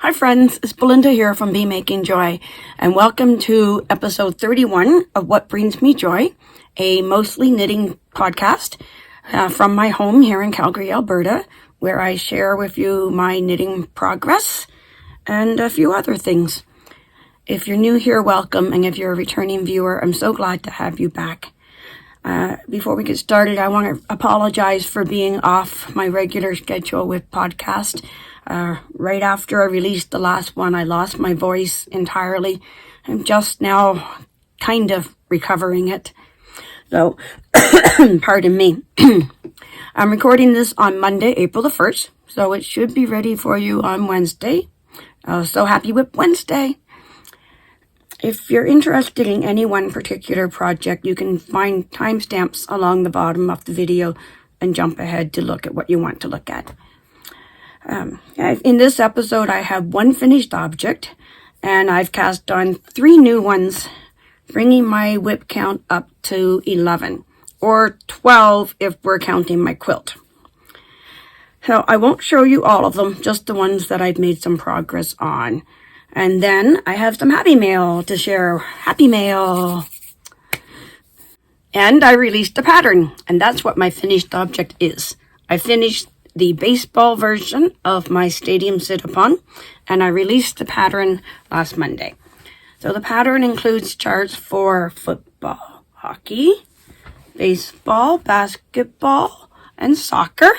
Hi friends, it's Belinda here from Be Making Joy, and welcome to episode 31 of What Brings Me Joy, a mostly knitting podcast from my home here in Calgary, Alberta, where I share with you my knitting progress and a few other things. If you're new here, welcome, and if you're a returning viewer, I'm so glad to have you back. Before we get started, I want to apologize for being off my regular schedule with podcast. Right after I released the last one, I lost my voice entirely. I'm just now kind of recovering it. So, pardon me. I'm recording this on Monday, April the 1st, so it should be ready for you on Wednesday. So happy Whip Wednesday. If you're interested in any one particular project, you can find timestamps along the bottom of the video and jump ahead to look at what you want to look at. In this episode, I have one finished object, and I've cast on 3 new ones, bringing my whip count up to 11, or 12 if we're counting my quilt. So I won't show you all of them, just the ones that I've made some progress on. And then I have some happy mail to share. Happy mail! And I released a pattern, and that's what my finished object is. I finished the baseball version of my stadium sit-upon, and I released the pattern last Monday. So the pattern includes charts for football, hockey, baseball, basketball, and soccer.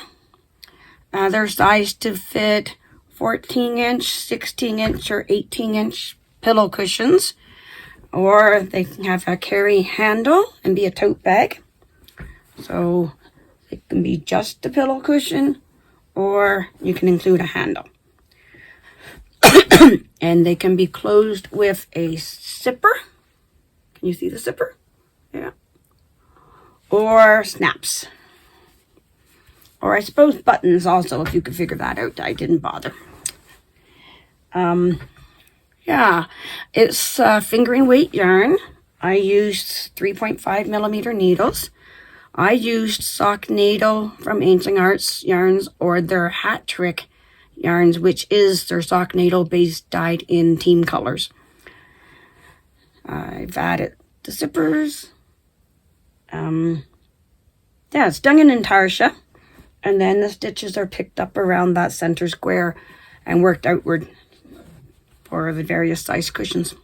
They're sized to fit 14-inch, 16-inch, or 18-inch pillow cushions, or they can have a carry handle and be a tote bag. So it can be just a pillow cushion, or you can include a handle. And they can be closed with a zipper. Can you see the zipper? Yeah. Or snaps. Or I suppose buttons also, if you could figure that out. I didn't bother. Yeah, it's fingering weight yarn. I used 3.5 millimeter needles. I used sock needle from Ancient Arts Yarns, or their Hat Trick yarns, which is their sock needle base dyed in team colors. I've added the zippers. Yeah, it's done in intarsia, and then the stitches are picked up around that center square and worked outward for the various size cushions.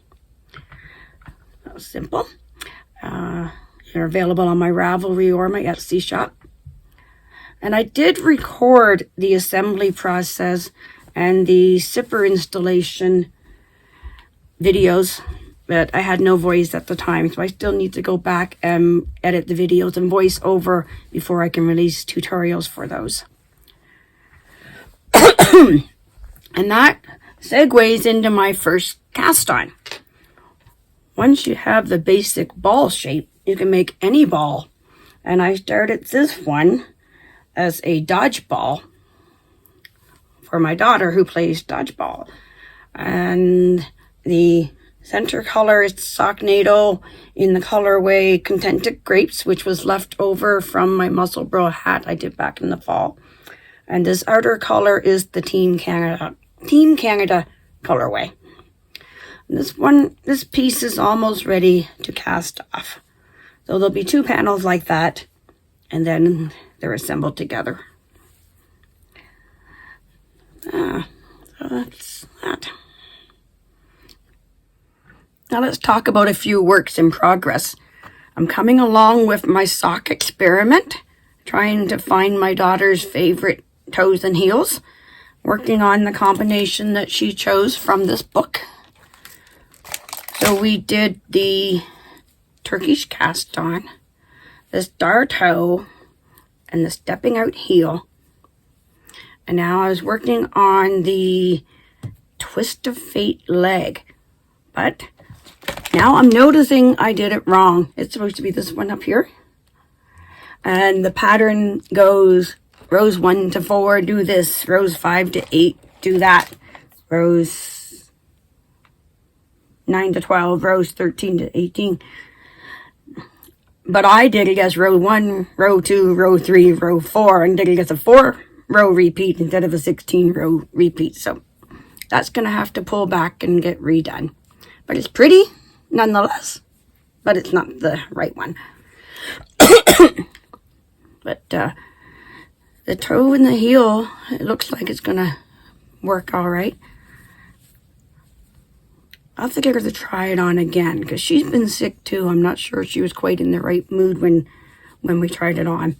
That was simple. They're available on my Ravelry or my Etsy shop. And I did record the assembly process and the zipper installation videos, but I had no voice at the time, so I still need to go back and edit the videos and voice over before I can release tutorials for those. And that segues into my first cast on. Once you have the basic ball shape, you can make any ball. And I started this one as a dodgeball for my daughter who plays dodgeball. And the center color is sock needle in the colorway Contented Grapes, which was left over from my Musselburgh hat I did back in the fall. And this outer color is the Team Canada colorway. This piece is almost ready to cast off. So there'll be 2 panels like that, and then they're assembled together. So that's that. Now let's talk about a few works in progress. I'm coming along with my sock experiment, trying to find my daughter's favorite toes and heels, working on the combination that she chose from this book. So we did the Turkish cast on, the star toe, and the stepping out heel. And now I was working on the twist of fate leg, but now I'm noticing I did it wrong. It's supposed to be this one up here, and the pattern goes rows 1 to 4 do this, rows 5 to 8 do that, rows 9 to 12, rows 13 to 18. But I did it as row 1, row 2, row 3, row 4, and did it as a 4-row repeat instead of a 16-row repeat. So that's going to have to pull back and get redone. But it's pretty nonetheless, but it's not the right one. But the toe and the heel, it looks like it's going to work all right. I'll have to get her to try it on again because she's been sick too. I'm not sure she was quite in the right mood when we tried it on.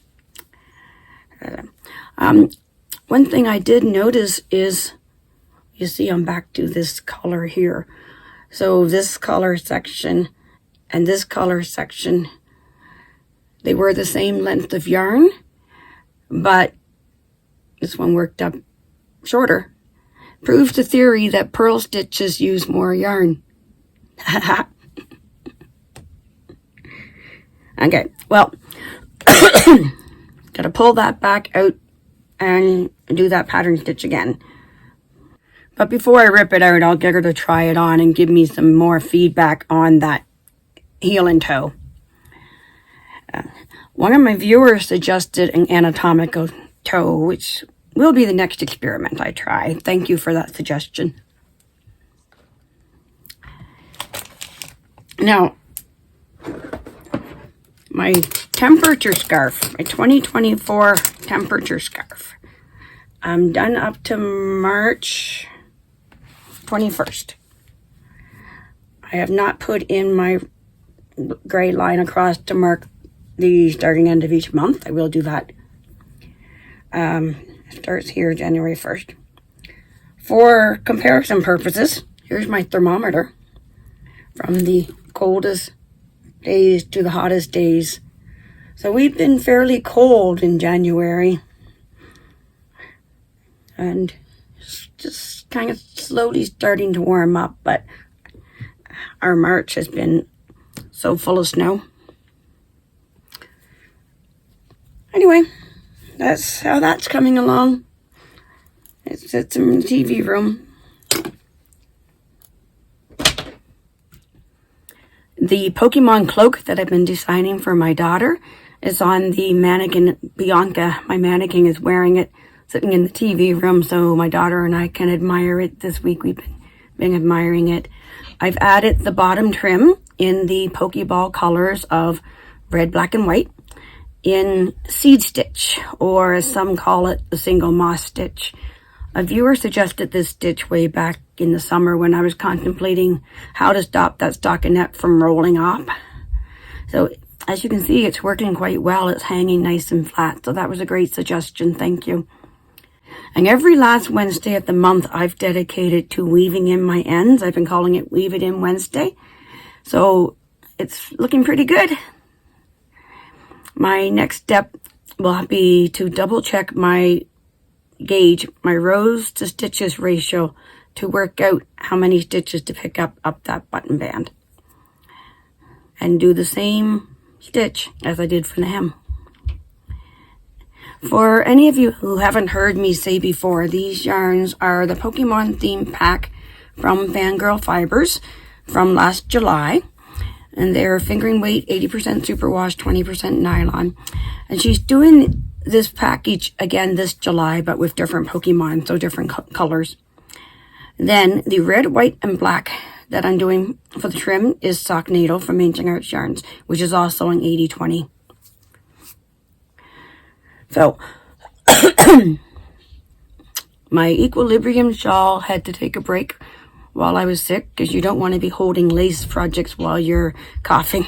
One thing I did notice is, you see I'm back to this color here. So this color section and this color section, they were the same length of yarn, but this one worked up shorter. Proves the theory that purl stitches use more yarn. Okay, well, gotta pull that back out and do that pattern stitch again. But before I rip it out, I'll get her to try it on and give me some more feedback on that heel and toe. One of my viewers suggested an anatomical toe, which will be the next experiment I try. Thank you for that suggestion. Now, my temperature scarf, my 2024 temperature scarf. I'm done up to March 21st. I have not put in my gray line across to mark the starting end of each month. I will do that. It starts here January 1st. For comparison purposes, here's my thermometer from the coldest days to the hottest days. So we've been fairly cold in January and just kind of slowly starting to warm up, but our March has been so full of snow. Anyway, that's how that's coming along. It's in the TV room. The Pokemon Cloak that I've been designing for my daughter is on the mannequin. Bianca, my mannequin, is wearing it, sitting in the TV room, so my daughter and I can admire it this week. We've been admiring it. I've added the bottom trim in the Pokeball colors of red, black, and white in seed stitch, or as some call it, the single moss stitch. A viewer suggested this stitch way back in the summer when I was contemplating how to stop that stockinette from rolling off. So as you can see, it's working quite well. It's hanging nice and flat. So that was a great suggestion. Thank you. And every last Wednesday of the month, I've dedicated to weaving in my ends. I've been calling it Weave It In Wednesday. So it's looking pretty good. My next step will be to double check my gauge, my rows to stitches ratio, to work out how many stitches to pick up that button band. And do the same stitch as I did for the hem. For any of you who haven't heard me say before, these yarns are the Pokemon theme pack from Fangirl Fibers from last July. And they're fingering weight, 80% superwash, 20% nylon. And she's doing this package again this July, but with different Pokemon, so different colors. Then the red, white, and black that I'm doing for the trim is Sock Needle from Ancient Arts Yarns, which is also an 80-20. So, my Equilibrium shawl had to take a break while I was sick, because you don't want to be holding lace projects while you're coughing.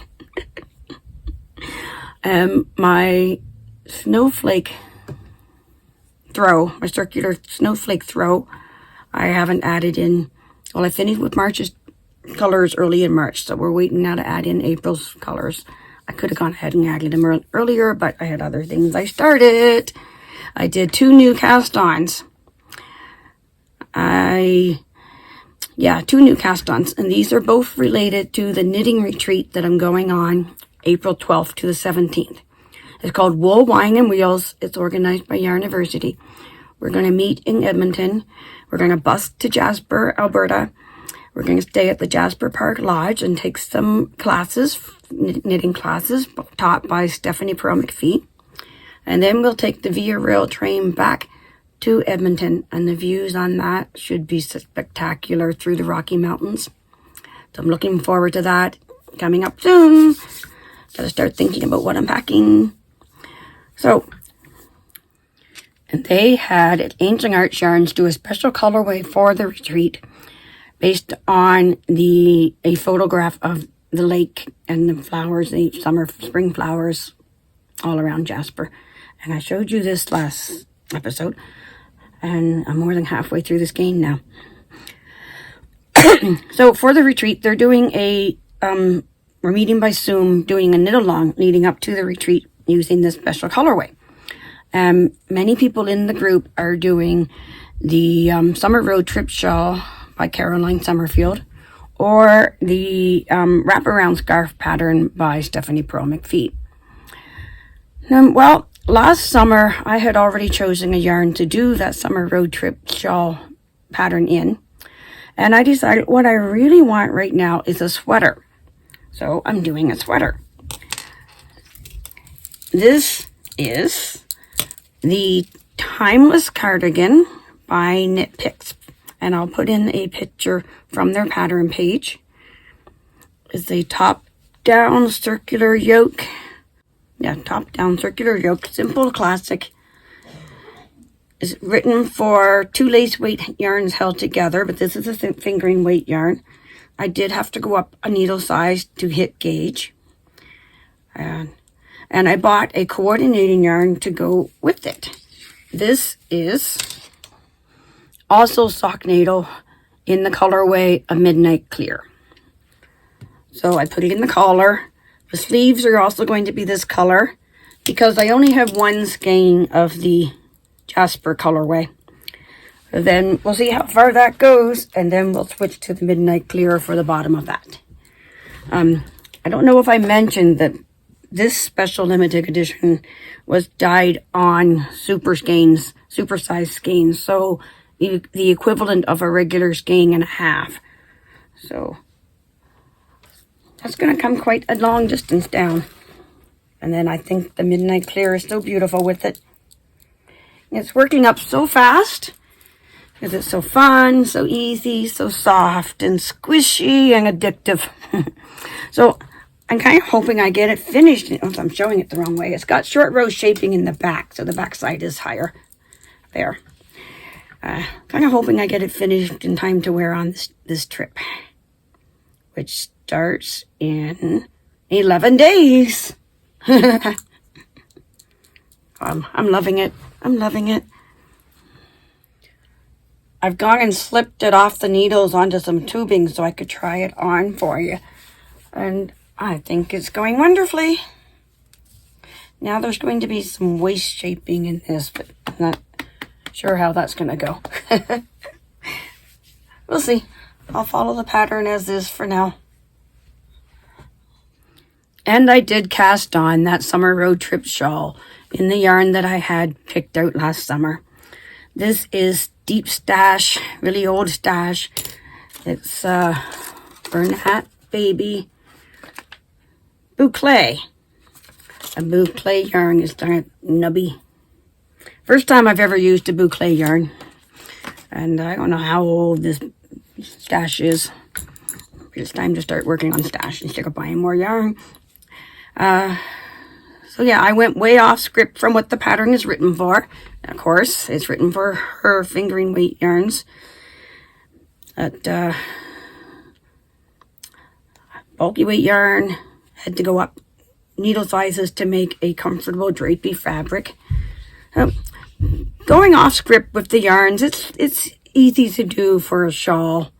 My snowflake throw, my circular snowflake throw, I haven't added in. Well, I finished with March's colors early in March, so we're waiting now to add in April's colors. I could have gone ahead and added them earlier, but I had other things I started. I did 2 new cast-ons. 2 new cast-ons, and these are both related to the knitting retreat that I'm going on April 12th to the 17th. It's called Wool, Wine, and Wheels. It's organized by Yarniversity. We're going to meet in Edmonton. We're going to bus to Jasper, Alberta. We're going to stay at the Jasper Park Lodge and take some classes, knitting classes, taught by Stephanie Pearl McPhee. And then we'll take the Via Rail train back to Edmonton, and the views on that should be spectacular through the Rocky Mountains. So I'm looking forward to that coming up soon. Gotta start thinking about what I'm packing. So, and they had at Ancient Arts Yarns do a special colorway for the retreat based on a photograph of the lake and the flowers, the spring flowers all around Jasper. And I showed you this last episode, and I'm more than halfway through this game now. So for the retreat, they're doing we're meeting by Zoom, doing a knit-along leading up to the retreat using this special colorway. Many people in the group are doing the Summer Road Trip Shawl by Caroline Summerfield, or the Wraparound Scarf pattern by Stephanie Pearl McPhee. Well, last summer I had already chosen a yarn to do that Summer Road Trip Shawl pattern in, and I decided what I really want right now is a sweater. So I'm doing a sweater. This is the Timeless Cardigan by Knit Picks, and I'll put in a picture from their pattern page. It's a top-down circular yoke. Yeah, top-down circular yoke, simple, classic. It's written for 2 lace weight yarns held together, but this is a fingering weight yarn. I did have to go up a needle size to hit gauge. And I bought a coordinating yarn to go with it. This is also sock needle in the colorway of Midnight Clear. So I put it in the collar. The sleeves are also going to be this color because I only have one skein of the Jasper colorway. Then we'll see how far that goes, and then we'll switch to the Midnight Clear for the bottom of that. I don't know if I mentioned that this special limited edition was dyed on supersized skeins, so the equivalent of a regular skein and a half. So that's going to come quite a long distance down. And then I think the Midnight Clear is so beautiful with it. It's working up so fast because it's so fun, so easy, so soft and squishy and addictive. So I'm kind of hoping I get it finished. Oh, I'm showing it the wrong way. It's got short row shaping in the back, so the back side is higher there. Kind of hoping I get it finished in time to wear on this trip, which starts in 11 days. I'm loving it. I'm loving it. I've gone and slipped it off the needles onto some tubing so I could try it on for you. And I think it's going wonderfully. Now there's going to be some waist shaping in this, but I'm not sure how that's going to go. We'll see. I'll follow the pattern as is for now. And I did cast on that Summer Road Trip Shawl in the yarn that I had picked out last summer. This is Deep Stash, really old stash. It's Bernat Baby Boucle. A boucle yarn is darn nubby. First time I've ever used a boucle yarn. And I don't know how old this stash is. It's time to start working on stash instead of buying more yarn. So yeah, I went way off script from what the pattern is written for. Of course, it's written for her fingering weight yarns. That bulky weight yarn had to go up needle sizes to make a comfortable drapey fabric. Going off script with the yarns, it's easy to do for a shawl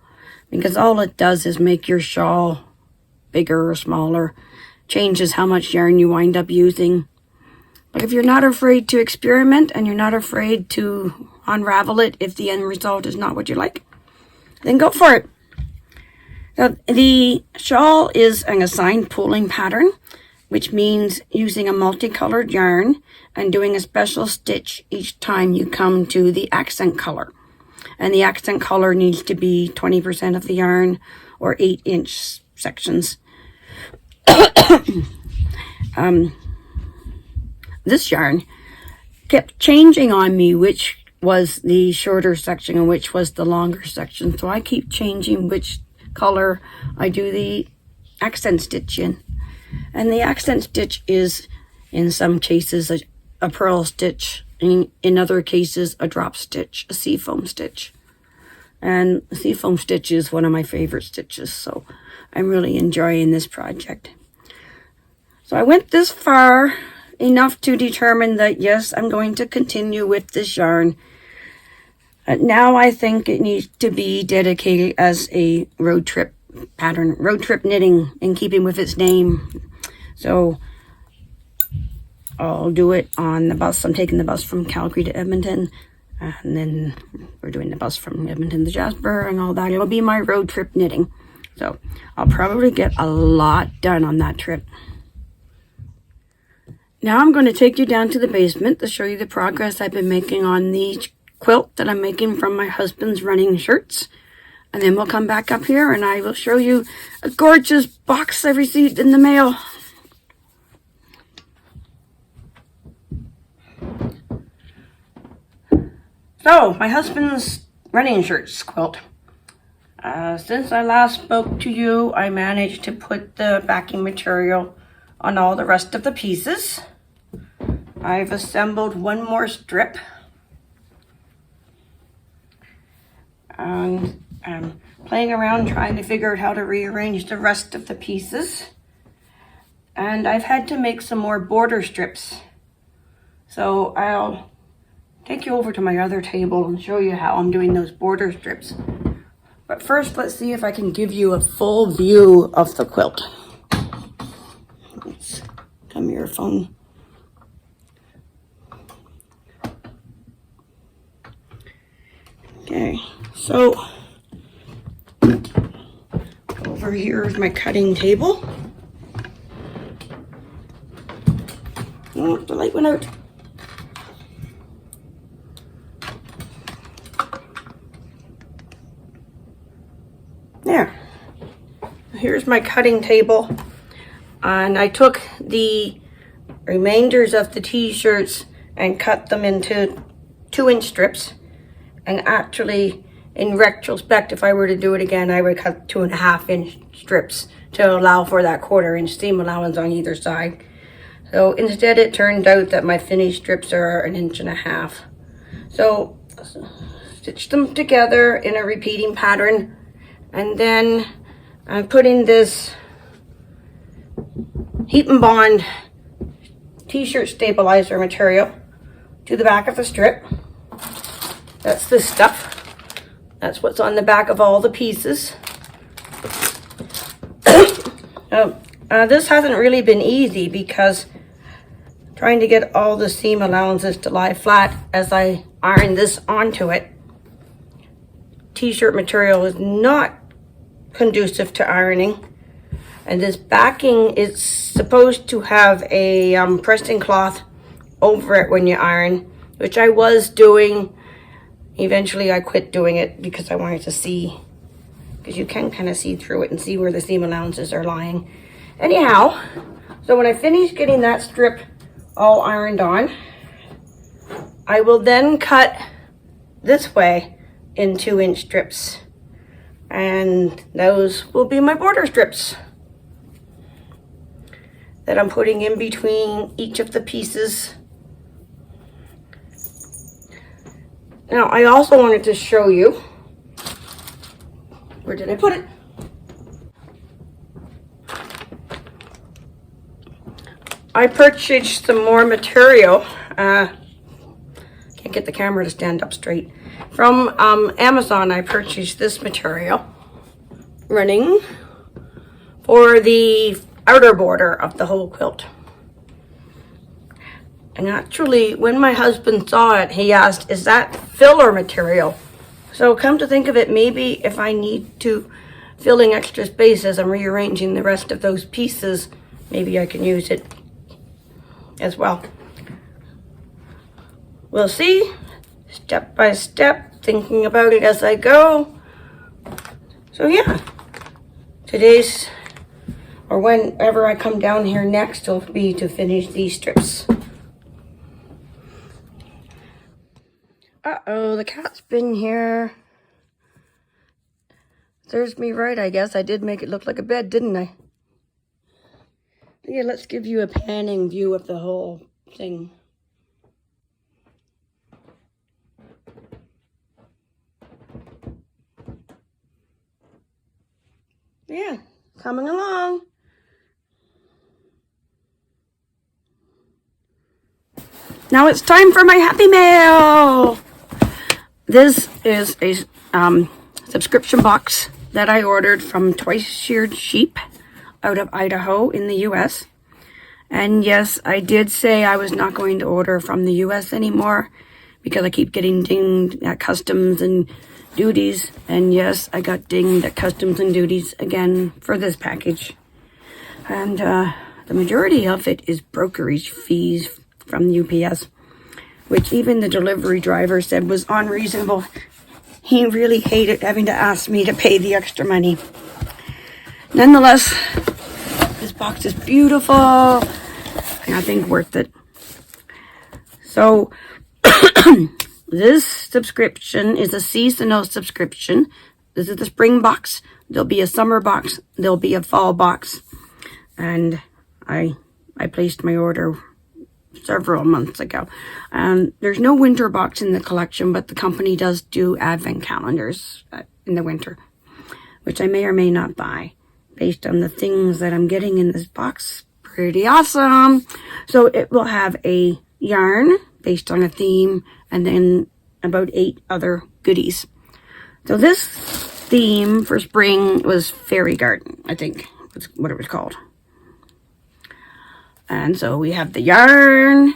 because all it does is make your shawl bigger or smaller. Changes how much yarn you wind up using. But if you're not afraid to experiment and you're not afraid to unravel it if the end result is not what you like, then go for it. Now, the shawl is an assigned pooling pattern, which means using a multicolored yarn and doing a special stitch each time you come to the accent color. And the accent color needs to be 20% of the yarn or 8-inch sections. This yarn kept changing on me which was the shorter section and which was the longer section. So I keep changing which color I do the accent stitch in. And the accent stitch is, in some cases, a purl stitch. In other cases, a drop stitch, a seafoam stitch. And the seafoam stitch is one of my favorite stitches, so I'm really enjoying this project. So I went this far enough to determine that, yes, I'm going to continue with this yarn. Now I think it needs to be dedicated as a road trip pattern, road trip knitting, in keeping with its name. So I'll do it on the bus. I'm taking the bus from Calgary to Edmonton, and then we're doing the bus from Edmonton to Jasper and all that. It'll be my road trip knitting. So I'll probably get a lot done on that trip. Now I'm going to take you down to the basement to show you the progress I've been making on the quilt that I'm making from my husband's running shirts. And then we'll come back up here and I will show you a gorgeous box I received in the mail. So, my husband's running shirts quilt. Since I last spoke to you, I managed to put the backing material on all the rest of the pieces. I've assembled one more strip. And I'm playing around trying to figure out how to rearrange the rest of the pieces. And I've had to make some more border strips. So I'll take you over to my other table and show you how I'm doing those border strips. But first, let's see if I can give you a full view of the quilt. Let's come here, phone. Okay, so over here is my cutting table. Oh, the light went out. There. Here's my cutting table. And I took the remainders of the t-shirts and cut them into 2-inch strips. And actually, in retrospect, if I were to do it again, I would cut 2.5-inch strips to allow for that 1/4-inch seam allowance on either side. So instead, it turned out that my finished strips are 1.5 inches. So stitch them together in a repeating pattern. And then I'm putting this heat and bond t-shirt stabilizer material to the back of the strip. That's this stuff. That's what's on the back of all the pieces. This hasn't really been easy because trying to get all the seam allowances to lie flat as I iron this onto it. T-shirt material is not conducive to ironing. And this backing is supposed to have a pressing cloth over it when you iron, which I was doing. Eventually I quit doing it because I wanted to see, because you can kind of see through it and see where the seam allowances are lying. Anyhow, so when I finish getting that strip all ironed on, I will then cut this way in 2-inch strips. And those will be my border strips that I'm putting in between each of the pieces. Now, I also wanted to show you, where did I put it? I purchased some more material. Can't get the camera to stand up straight. From Amazon, I purchased this material running for the outer border of the whole quilt. And actually, when my husband saw it, he asked, is that filler material? So come to think of it, maybe if I need to fill in extra space as I'm rearranging the rest of those pieces, maybe I can use it as well. We'll see, step by step, thinking about it as I go. So yeah, today's, or whenever I come down here next, will be to finish these strips. Uh-oh, the cat's been here. Serves me right, I guess. I did make it look like a bed, didn't I? Yeah, let's give you a panning view of the whole thing. Yeah, coming along. Now it's time for my Happy Mail. This is a subscription box that I ordered from Twice Sheared Sheep out of Idaho in the U.S. And yes, I did say I was not going to order from the U.S. anymore because I keep getting dinged at customs and duties. And yes, I got dinged at customs and duties again for this package. And the majority of it is brokerage fees from UPS, which even the delivery driver said was unreasonable. He really hated having to ask me to pay the extra money. Nonetheless, this box is beautiful, and I think worth it. So, this subscription is a seasonal subscription. This is the spring box. There'll be a summer box. There'll be a fall box. And I placed my order several months ago. There's no winter box in the collection, but the company does do advent calendars in the winter, which I may or may not buy based on the things that I'm getting in this box. Pretty awesome. So it will have a yarn based on a theme and then about 8 other goodies. So this theme for spring was Fairy Garden, I think that's what it was called. And so we have the yarn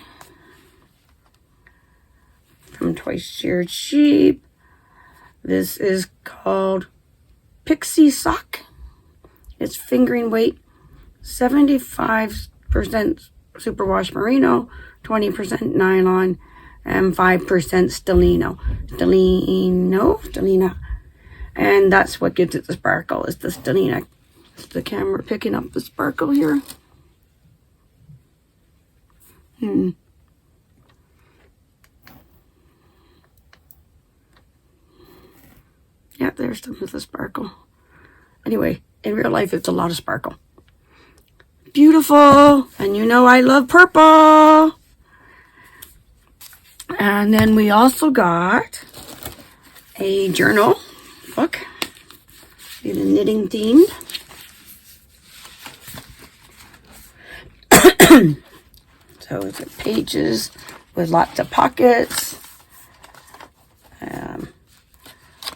from Twice Sheared Sheep. This is called Pixie Sock. It's fingering weight, 75% superwash merino, 20% nylon, and 5% stellino. Stellina. And that's what gives it the sparkle, is the stellina. Is the camera picking up the sparkle here? Yeah, there's some of the sparkle. Anyway, in real life, it's a lot of sparkle. Beautiful. And you know I love purple. And then we also got a journal book in a knitting themed. So it's got pages with lots of pockets,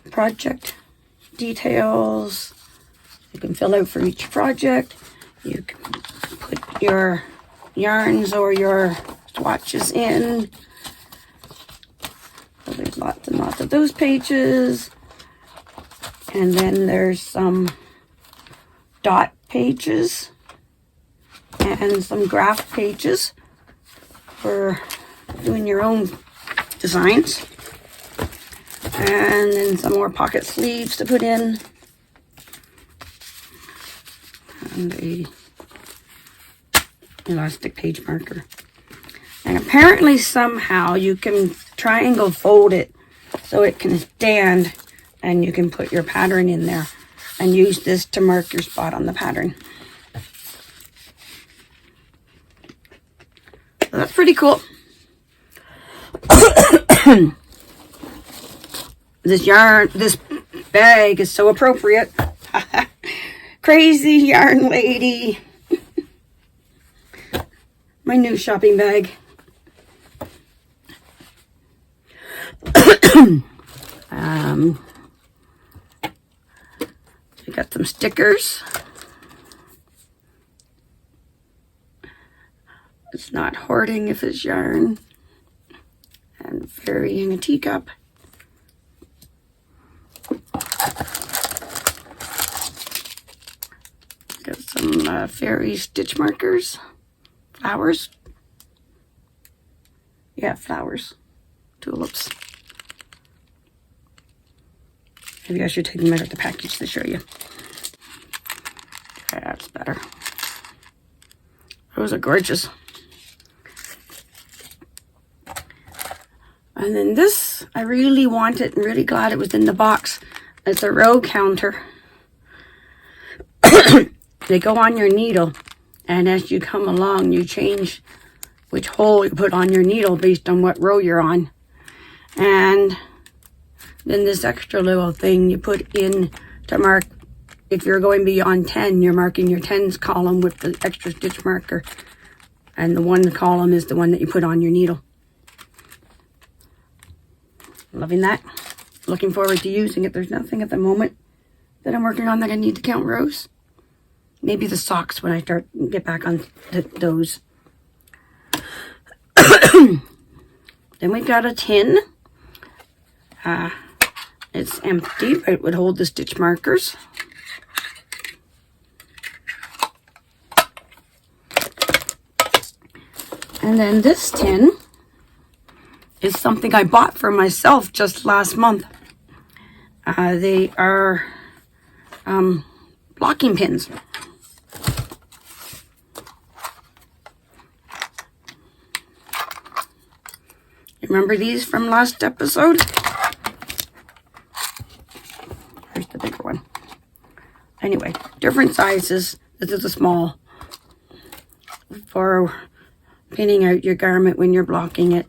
project details. You can fill out for each project. You can put your yarns or your swatches in. So there's lots and lots of those pages. And then there's some dot pages and some graph pages for doing your own designs. And then some more pocket sleeves to put in. And a elastic page marker. And apparently somehow you can triangle fold it so it can stand, and you can put your pattern in there and use this to mark your spot on the pattern. So that's pretty cool. This bag is so appropriate. Crazy yarn lady. My new shopping bag. I got some stickers. It's not hoarding if it's yarn. And fairy in a teacup. Got some fairy stitch markers. Flowers. Yeah, flowers. Tulips. Maybe I should take them out of the package to show you. Okay, that's better. Those are gorgeous. And then this I really want it. I'm really glad it was in the box. It's a row counter. They go on your needle, and as you come along, you change which hole you put on your needle based on what row you're on. And then this extra little thing you put in to mark, if you're going beyond 10, you're marking your tens column with the extra stitch marker. And the one column is the one that you put on your needle. Loving that. Looking forward to using it. There's nothing at the moment that I'm working on that I need to count rows. Maybe the socks when I get back on those. Then we've got a tin. It's empty, but it would hold the stitch markers. And then this tin is something I bought for myself just last month. They are blocking pins. Remember these from last episode? Here's the bigger one. Anyway, different sizes. This is a small for pinning out your garment when you're blocking it.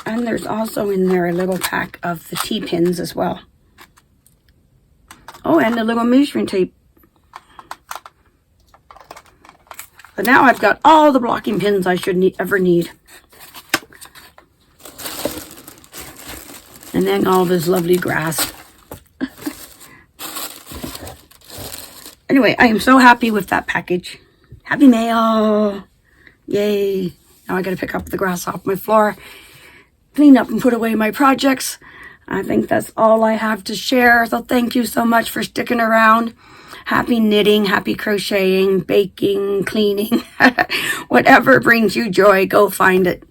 And there's also in there a little pack of the T-pins as well. Oh, and a little measuring tape. But now I've got all the blocking pins I should ever need. And then all this lovely grass. Anyway, I am so happy with that package. Happy mail. Yay. Now I gotta pick up the grass off my floor, clean up and put away my projects. I think that's all I have to share. So thank you so much for sticking around. Happy knitting, happy crocheting, baking, cleaning. Whatever brings you joy, go find it.